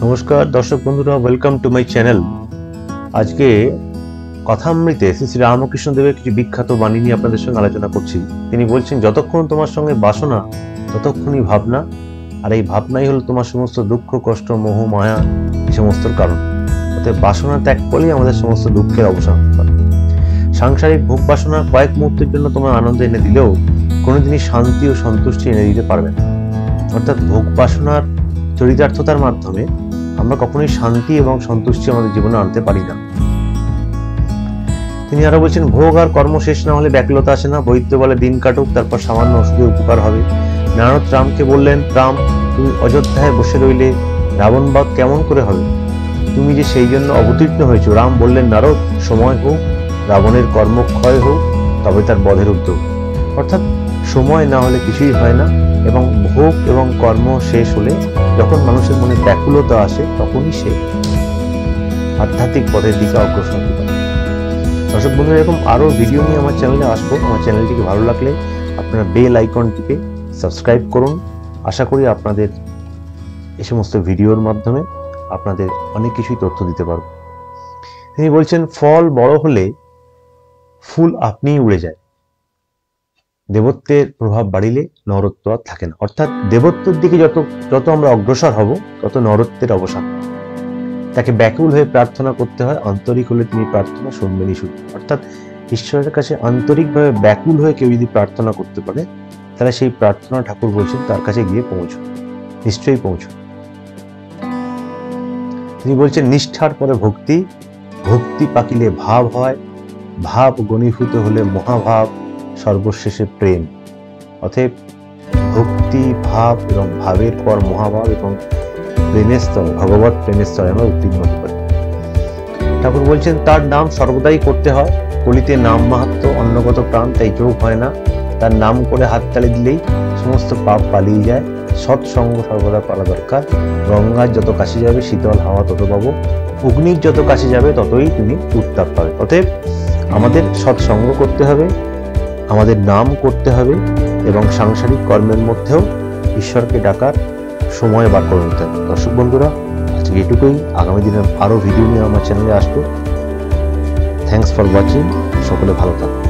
নমস্কার দর্শক বন্ধুরা, ওয়েলকাম টু মাই চ্যানেল। আজকে কথামৃতে শ্রী শ্রী রামকৃষ্ণ দেবের কিছু বিখ্যাত বাণী নিয়ে আপনাদের সঙ্গে আলোচনা করছি। তিনি বলছেন, যতক্ষণ তোমার সঙ্গে বাসনা ততক্ষণই ভাবনা, আর এই ভাবনাই হলো তোমার সমস্ত দুঃখ, কষ্ট, মোহ, মায়া এই সমস্ত কারণ। অতএব বাসনা ত্যাগ করলেই আমাদের সমস্ত দুঃখের অবসান হতে পারে। সাংসারিক ভোগ বাসনা কয়েক মুহূর্তের জন্য তোমার আনন্দ এনে দিলেও কোনোদিনই শান্তি ও সন্তুষ্টি এনে দিতে পারবে না। অর্থাৎ ভোগ বাসনার চরিতার্থতার মাধ্যমে আমরা কখনোই শান্তি এবং সন্তুষ্টি আমাদের জীবনে আনতে পারি না। তিনি আরো বলছেন, ভোগ আর কর্ম শেষ না হলে ব্যাকুলতা আসে না। বৈদ্য বলে দিন কাটুক, তারপর সামান্য ওষুধের উপকার হবে। নারদ রামকে বললেন, রাম তুমি অযোধ্যায় বসে রইলে রাবণ বধ কেমন করে হবে? তুমি যে সেই জন্য অবতীর্ণ হয়েছ। রাম বললেন, নারদ সময় হোক, রাবণের কর্মক্ষয় হোক, তবে তার বধের উদ্যোগ। অর্থাৎ সময় না হলে কিছুই হয় না, এবং ভোগ এবং কর্ম শেষ হলে যখন মানুষের মনে ব্যাকুলতা আসে তখনই সে আধ্যাত্মিক পথের দিকে অগ্রসর হতে পারে। দর্শক বন্ধুরা, এরকম আরো ভিডিও নিয়ে আমার চ্যানেলে আসবো। আমার চ্যানেলটিকে ভালো লাগলে আপনারা বেল আইকন টিপে সাবস্ক্রাইব করুন। আশা করি আপনাদের এই সমস্ত ভিডিওর মাধ্যমে আপনাদের অনেক কিছুই তথ্য দিতে পারবো। তিনি বলছেন, ফল বড় হলে ফুল আপনিই উড়ে যায়, দেবত্বের প্রভাব বাড়িলে নরত্ব আর থাকে না। অর্থাৎ দেবত্বের দিকে যত আমরা অগ্রসর হব তত নরত্বের অবসান। তাকে ব্যাকুল হয়ে প্রার্থনা করতে হয়, আন্তরিক হলে তিনি প্রার্থনা শুনবেনই শুধু। অর্থাৎ ঈশ্বরের কাছে আন্তরিকভাবে ব্যাকুল হয়ে কেউ যদি প্রার্থনা করতে পারে, তাহলে সেই প্রার্থনা ঠাকুর বলছেন তার কাছে গিয়ে পৌঁছো, নিশ্চয়ই পৌঁছো। তিনি বলছেন, নিষ্ঠার পরে ভক্তি, ভক্তি পাকিলে ভাব হয়, ভাব গণীভূত হলে মহাভাব, সর্বশেষে প্রেম। অতএব ভক্তি, ভাব এবং ভাবের পর মহাভাব এবং প্রেমের স্তরে, ভগবত প্রেমের স্তরে আমরা উত্তীর্ণ হতে পারি। ঠাকুর বলছেন, তার নাম সর্বদাই করতে হয়। কলিতে নাম মাহাত্ম্য, অন্নগত প্রাণ, তাই কেউ হয় না। তার নাম করে হাততালি দিলেই সমস্ত পাপ পালিয়ে যায়। সৎসঙ্গ সর্বদা করা দরকার। গঙ্গার যত কাছে যাবে শীতল হাওয়া তত পাবো, অগ্নির যত কাছে যাবে ততই তুমি উত্তাপ পাবে। অতএব আমাদের সৎসঙ্গ করতে হবে, আমাদের নাম করতে হবে, এবং সাংসারিক কর্মের মধ্যেও ঈশ্বরকে ডাকার সময় বার করে নিতে হবে। দর্শক বন্ধুরা, আজকে এটুকুই। আগামী দিনে আরো ভিডিও নিয়ে আমার চ্যানেলে আসবো। Thanks for watching. সকলে ভালো থাকুন।